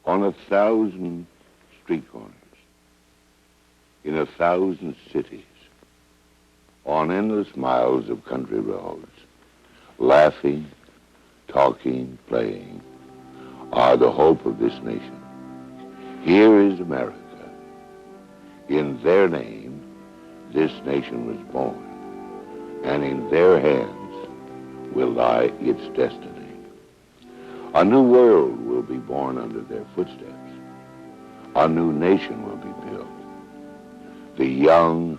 On 1,000 street corners, in 1,000 cities, on endless miles of country roads, laughing, talking, playing, are the hope of this nation. Here is America. In their name, this nation was born, and in their hands will lie its destiny. A new world will be born under their footsteps. A new nation will be built. The young,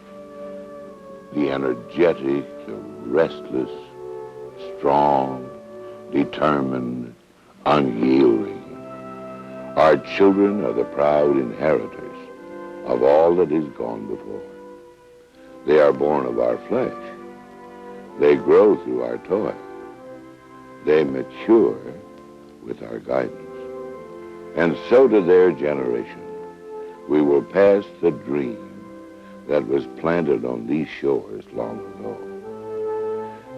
the energetic, the restless, strong, determined, unyielding. Our children are the proud inheritors of all that is gone before. They are born of our flesh. They grow through our toil. They mature with our guidance. And so to their generation, we will pass the dream that was planted on these shores long ago.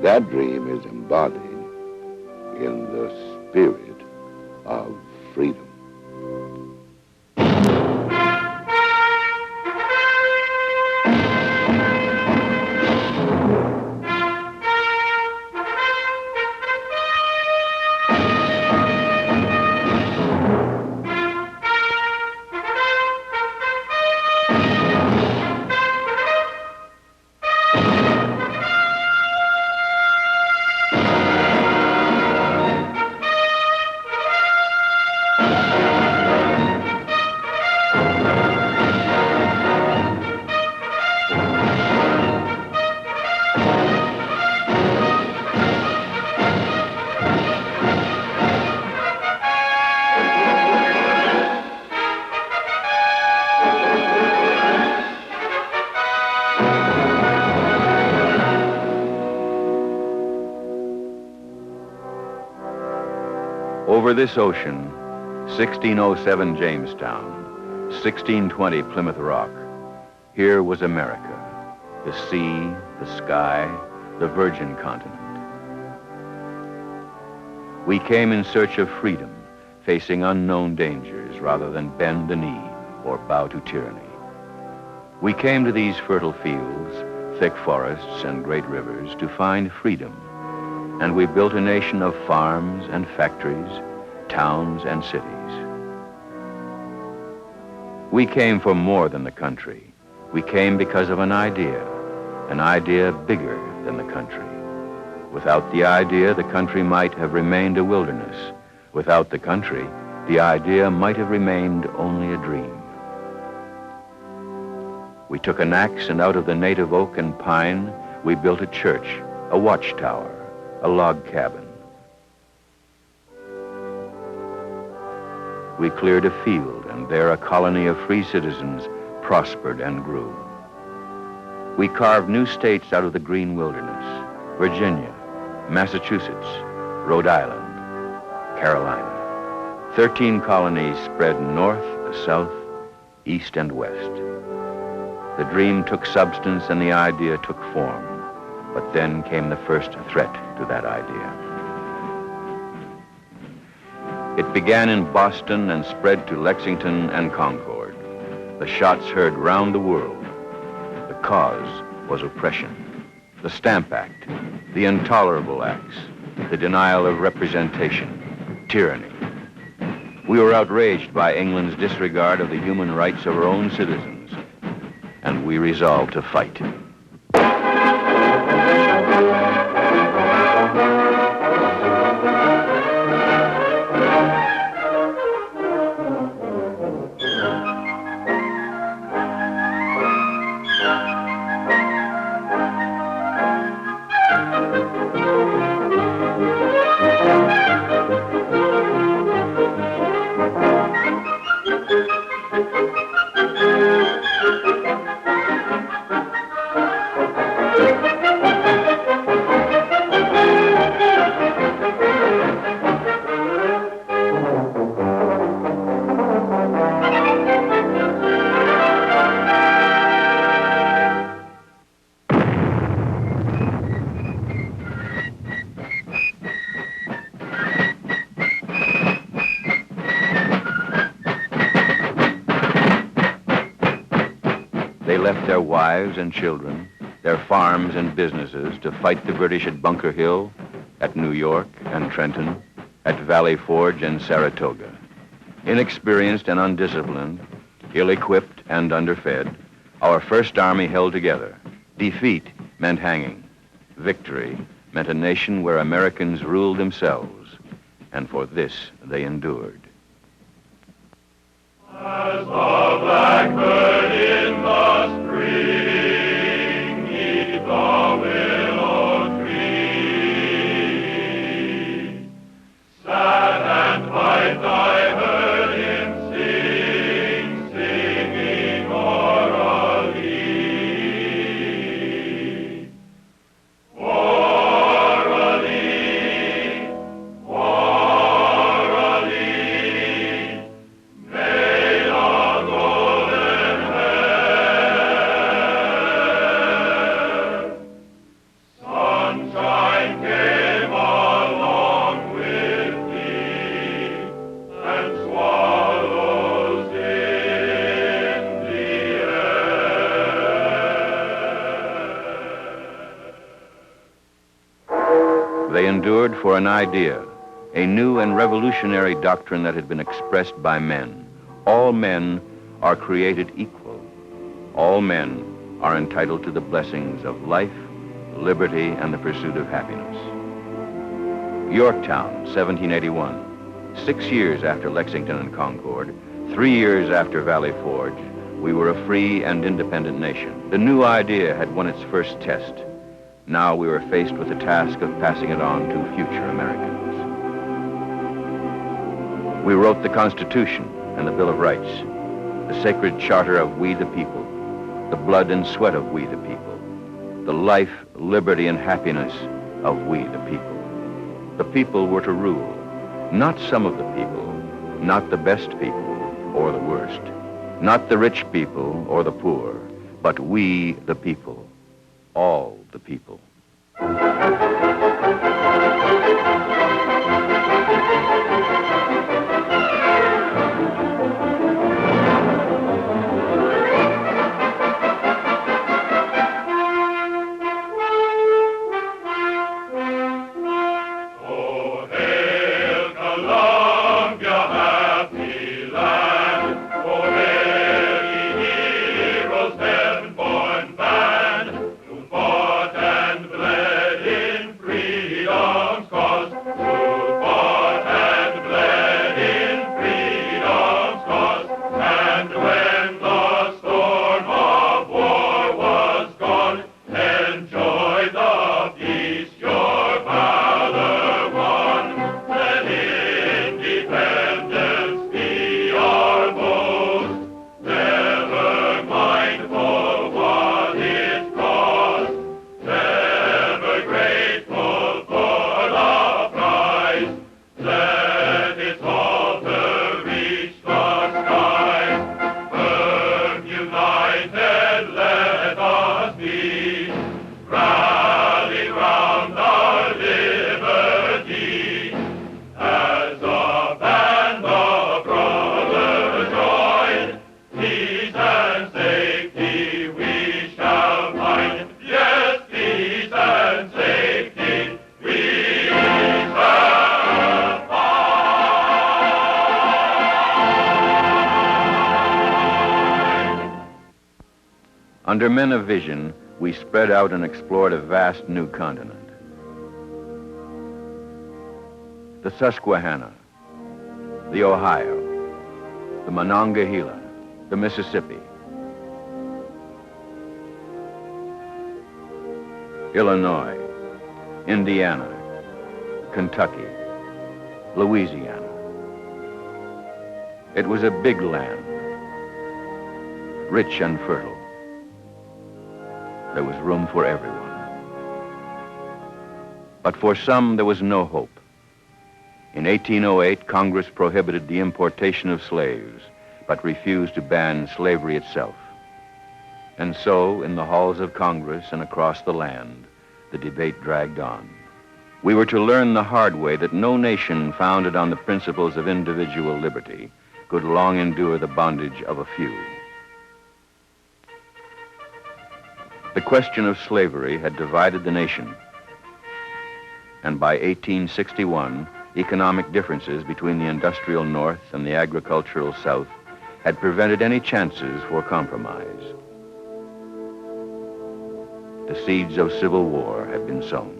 That dream is embodied in the spirit of freedom. Over this ocean, 1607 Jamestown, 1620 Plymouth Rock, here was America, the sea, the sky, the virgin continent. We came in search of freedom, facing unknown dangers rather than bend the knee or bow to tyranny. We came to these fertile fields, thick forests, and great rivers to find freedom, and we built a nation of farms and factories, towns and cities. We came for more than the country. We came because of an idea bigger than the country. Without the idea, the country might have remained a wilderness. Without the country, the idea might have remained only a dream. We took an axe, and out of the native oak and pine, we built a church, a watchtower, a log cabin. We cleared a field, and there a colony of free citizens prospered and grew. We carved new states out of the green wilderness: Virginia, Massachusetts, Rhode Island, Carolina. 13 colonies spread north, south, east, and west. The dream took substance and the idea took form, but then came the first threat to that idea. It began in Boston and spread to Lexington and Concord. The shots heard round the world. The cause was oppression. The Stamp Act, the intolerable acts, the denial of representation, tyranny. We were outraged by England's disregard of the human rights of our own citizens, and we resolved to fight. their wives and children, their farms and businesses to fight the British at Bunker Hill, at New York and Trenton, at Valley Forge and Saratoga. Inexperienced and undisciplined, ill-equipped and underfed, our First Army held together. Defeat meant hanging. Victory meant a nation where Americans ruled themselves, and for this they endured. As the blackbird in the spring, neath the willow tree, sad and white I heard him sing, singing orally. Orally, orally, made of golden hair. Sunshine came along with thee, and swallows in the air. They endured for an idea, a new and revolutionary doctrine that had been expressed by men. All men are created equal. All men are entitled to the blessings of life, liberty, and the pursuit of happiness. Yorktown, 1781. 6 years after Lexington and Concord, 3 years after Valley Forge, we were a free and independent nation. The new idea had won its first test. Now we were faced with the task of passing it on to future Americans. We wrote the Constitution and the Bill of Rights, the sacred charter of we the people, the blood and sweat of we the people, the life, liberty, and happiness of we the people. The people were to rule, not some of the people, not the best people or the worst, not the rich people or the poor, but we the people, all the people. Oh, hail Columbia, happy land! Oh, hail ye heroes, heaven-born band, who fought and bled in freedom's cause, who fought and bled in freedom's cause, and when the storm of war was gone, enjoy the peace your valor won. Let independence be our boast, never mindful what it cost, never grateful for the prize. Let its altar reach the skies. Firm united let us be, rally round our liberty. As a band of brothers joined, peace and safety we shall find. Yes, peace and safety we shall find. Under men of vision, we spread out and explored a vast new continent. The Susquehanna, the Ohio, the Monongahela, the Mississippi, Illinois, Indiana, Kentucky, Louisiana. It was a big land, rich and fertile. There was room for everyone. But for some, there was no hope. In 1808, Congress prohibited the importation of slaves, but refused to ban slavery itself. And so, in the halls of Congress and across the land, the debate dragged on. We were to learn the hard way that no nation founded on the principles of individual liberty could long endure the bondage of a few. The question of slavery had divided the nation, and by 1861, economic differences between the industrial North and the agricultural South had prevented any chances for compromise. The seeds of civil war had been sown.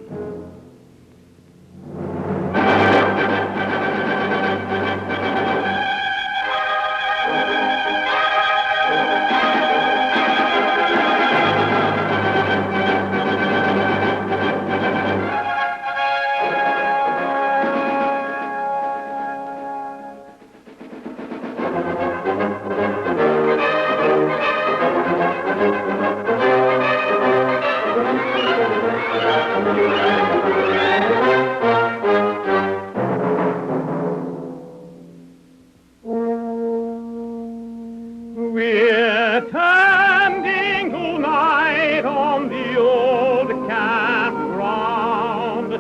We're standing tonight on the old campground.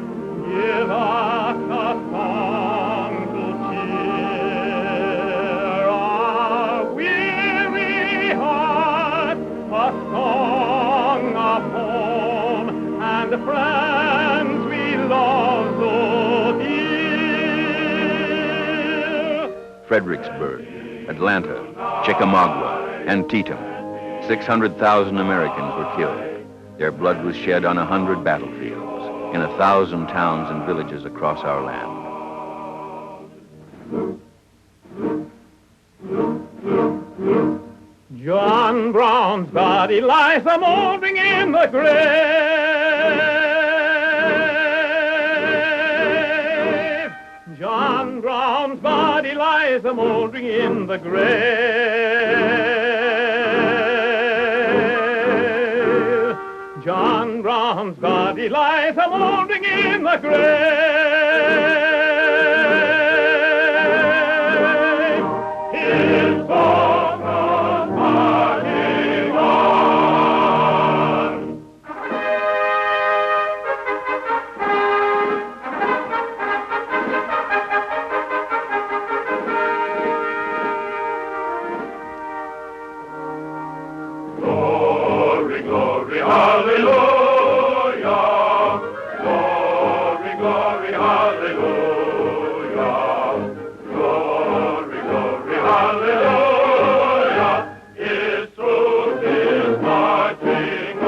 Give us a song to cheer our weary hearts, a song of home and the friends we love so dear. Fredericksburg, Atlanta, Chickamauga, Antietam. 600,000 Americans were killed. Their blood was shed on 100 battlefields in 1,000 towns and villages across our land. John Brown's body lies a moldering in the grave. John Brown's body lies a moldering in the grave. John Brown's body lies a moldering in the grave. His song of marching on. Glory, glory, hallelujah. Glory, glory, hallelujah. Glory, glory, hallelujah. His truth is marching on.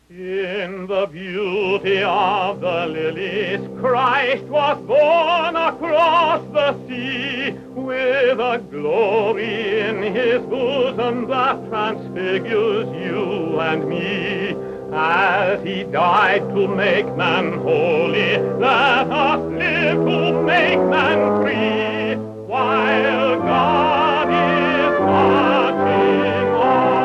In the beauty of the lilies, Christ was born across the sea, with a glory in his bosom that transfigures you and me. As he died to make man holy, let us live to make man free, while God is marching on.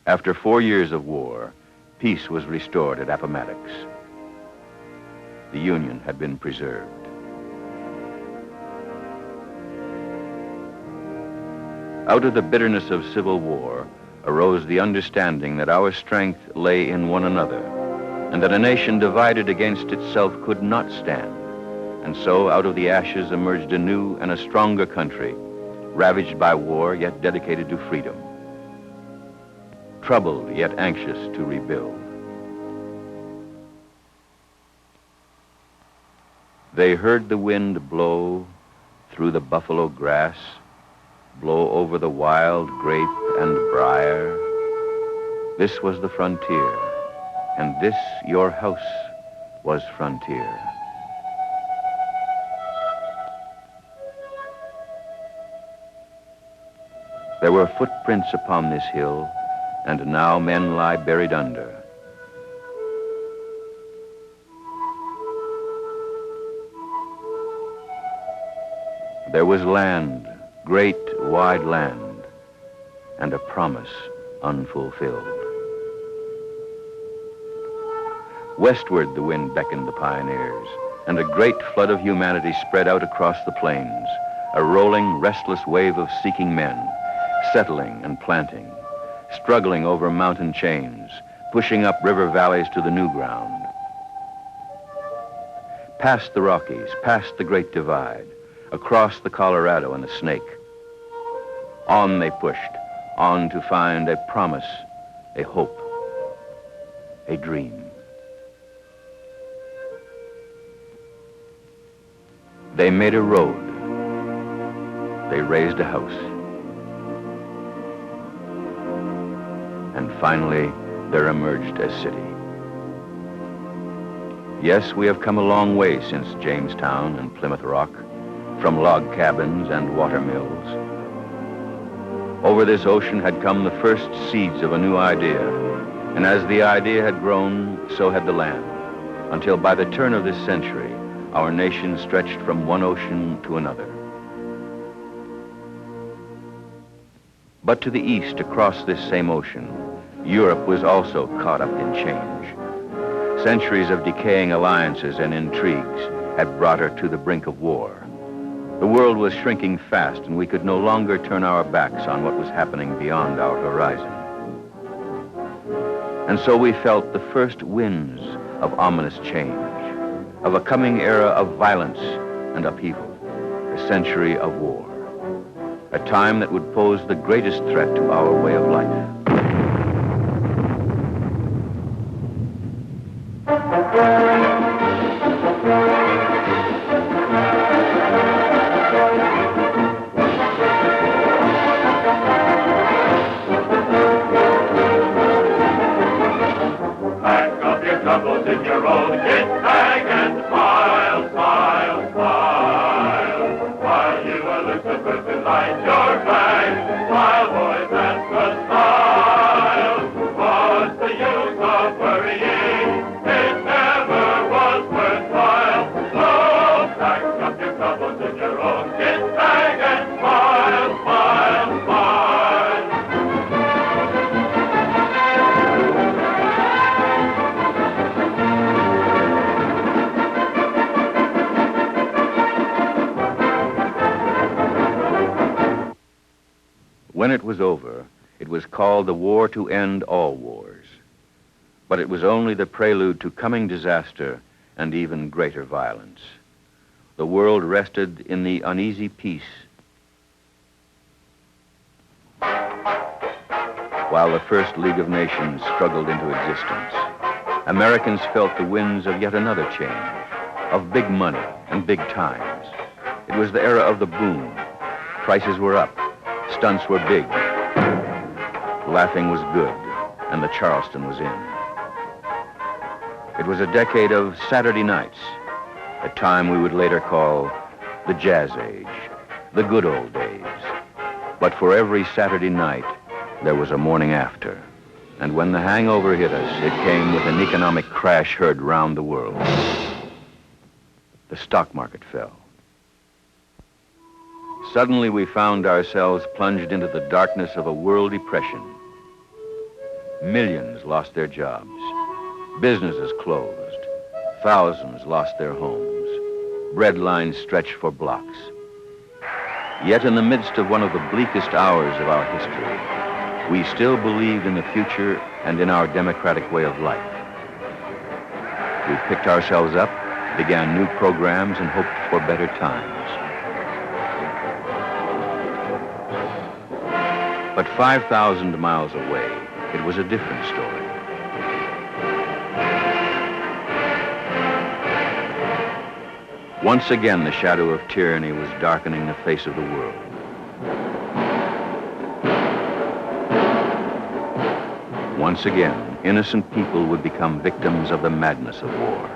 After 4 years of war, peace was restored at Appomattox. The Union had been preserved. Out of the bitterness of civil war arose the understanding that our strength lay in one another, and that a nation divided against itself could not stand. And so out of the ashes emerged a new and a stronger country, ravaged by war yet dedicated to freedom, troubled yet anxious to rebuild. They heard the wind blow through the buffalo grass, blow over the wild grape and briar. This was the frontier, and this your house was frontier. There were footprints upon this hill, and now men lie buried under. There was land, great, wide land, and a promise unfulfilled. Westward the wind beckoned the pioneers, and a great flood of humanity spread out across the plains, a rolling, restless wave of seeking men, settling and planting, struggling over mountain chains, pushing up river valleys to the new ground. Past the Rockies, past the Great Divide, across the Colorado and the Snake. On they pushed, on to find a promise, a hope, a dream. They made a road. They raised a house. And finally, there emerged a city. Yes, we have come a long way since Jamestown and Plymouth Rock, from log cabins and water mills. Over this ocean had come the first seeds of a new idea, and as the idea had grown, so had the land, until by the turn of this century, our nation stretched from one ocean to another. But to the east, across this same ocean, Europe was also caught up in change. Centuries of decaying alliances and intrigues had brought her to the brink of war. The world was shrinking fast, and we could no longer turn our backs on what was happening beyond our horizon. And so we felt the first winds of ominous change, of a coming era of violence and upheaval, a century of war, a time that would pose the greatest threat to our way of life. When it was over, it was called the war to end all wars. But it was only the prelude to coming disaster and even greater violence. The world rested in the uneasy peace while the First League of Nations struggled into existence. Americans felt the winds of yet another change, of big money and big times. It was the era of the boom. Prices were up. Stunts were big. Laughing was good, and the Charleston was in. It was a decade of Saturday nights, a time we would later call the Jazz Age, the good old days. But for every Saturday night, there was a morning after. And when the hangover hit us, it came with an economic crash heard round the world. The stock market fell. Suddenly, we found ourselves plunged into the darkness of a world depression. Millions lost their jobs. Businesses closed. Thousands lost their homes. Bread lines stretched for blocks. Yet in the midst of one of the bleakest hours of our history, we still believed in the future and in our democratic way of life. We picked ourselves up, began new programs, and hoped for better times. But 5,000 miles away, it was a different story. Once again, the shadow of tyranny was darkening the face of the world. Once again, innocent people would become victims of the madness of war.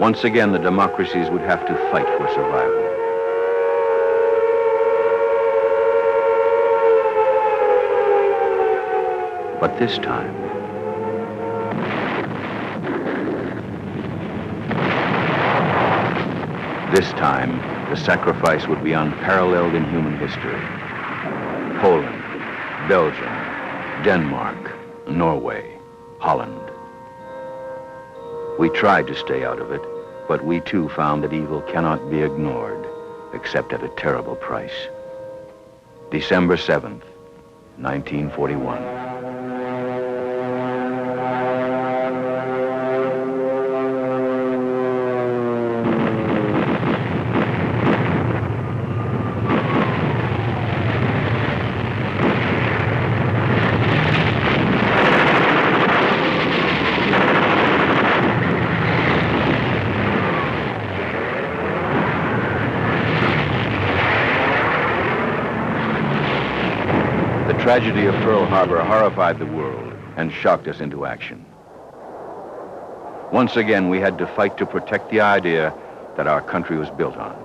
Once again, the democracies would have to fight for survival. But this time, the sacrifice would be unparalleled in human history. Poland, Belgium, Denmark, Norway, Holland. We tried to stay out of it, but we too found that evil cannot be ignored, except at a terrible price. December 7th, 1941. The tragedy of Pearl Harbor horrified the world and shocked us into action. Once again, we had to fight to protect the idea that our country was built on.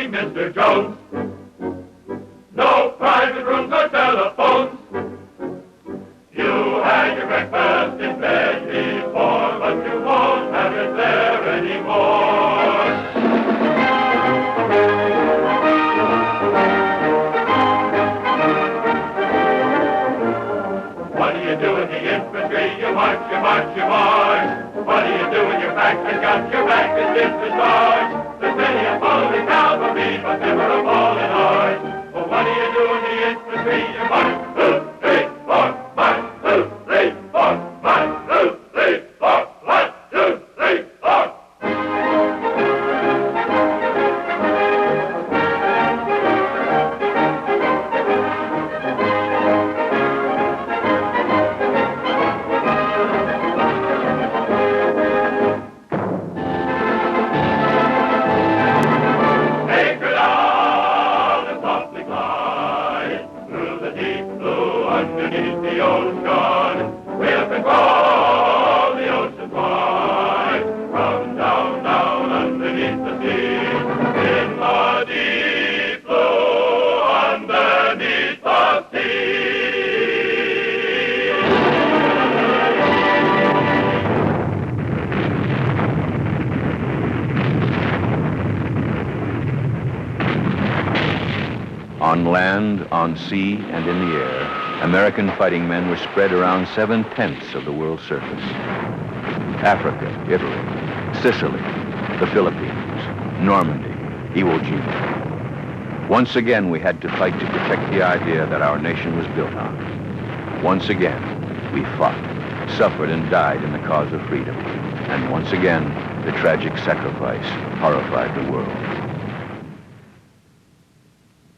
Mr. Jones. No private rooms or telephones. You had your breakfast in bed before, but you won't have it there anymore. What do you do in the infantry? You march, you march, you march. What do you do when your back has got your back is discharged? There's many a falling cavalry, but never a falling heart. But what do you do in the infantry? You march, 2, 3, 4, march, 2, 3, 4, march, 2, 3, 4, 1, 2, 3, 4. Underneath the ocean, we up and crawl the ocean wide. From down, down underneath the sea, in the deep blue underneath the sea. On land, on sea, and in the air, American fighting men were spread around 7/10 of the world's surface. Africa, Italy, Sicily, the Philippines, Normandy, Iwo Jima. Once again, we had to fight to protect the idea that our nation was built on. Once again, we fought, suffered, and died in the cause of freedom. And once again, the tragic sacrifice horrified the world.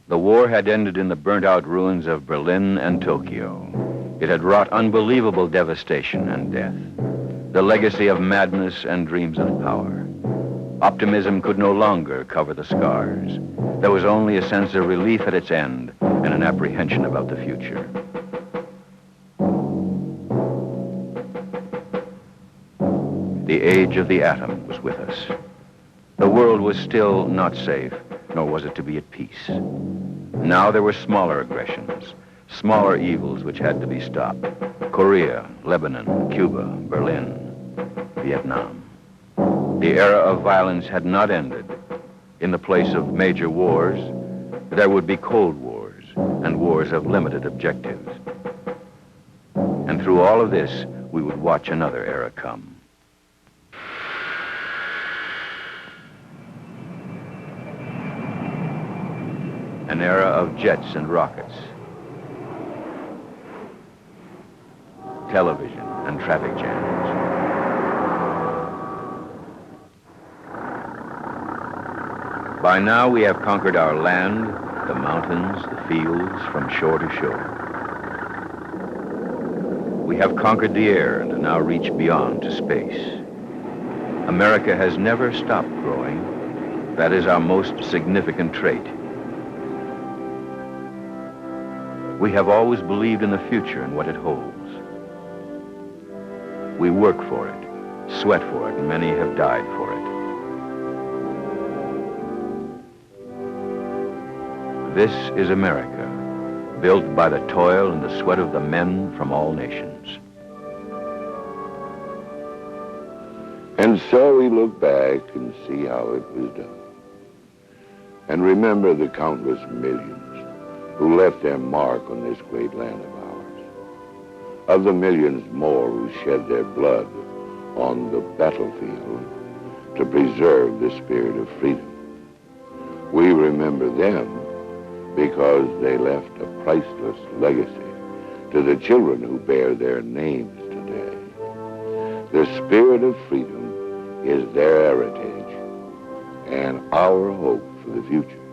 The war had ended in the burnt-out ruins of Berlin and Tokyo. It had wrought unbelievable devastation and death, the legacy of madness and dreams of power. Optimism could no longer cover the scars. There was only a sense of relief at its end and an apprehension about the future. The age of the atom was with us. The world was still not safe, nor was it to be at peace. Now there were smaller aggressions, smaller evils which had to be stopped. Korea, Lebanon, Cuba, Berlin, Vietnam. The era of violence had not ended. In the place of major wars, there would be cold wars and wars of limited objectives. And through all of this, we would watch another era come. An era of jets and rockets. television, and traffic jams. By now, we have conquered our land, the mountains, the fields, from shore to shore. We have conquered the air and now reach beyond to space. America has never stopped growing. That is our most significant trait. We have always believed in the future and what it holds. We work for it, sweat for it, and many have died for it. This is America, built by the toil and the sweat of the men from all nations. And so we look back and see how it was done. And remember the countless millions who left their mark on this great land of ours. Of the millions more who shed their blood on the battlefield to preserve the spirit of freedom. We remember them because they left a priceless legacy to the children who bear their names today. The spirit of freedom is their heritage and our hope for the future.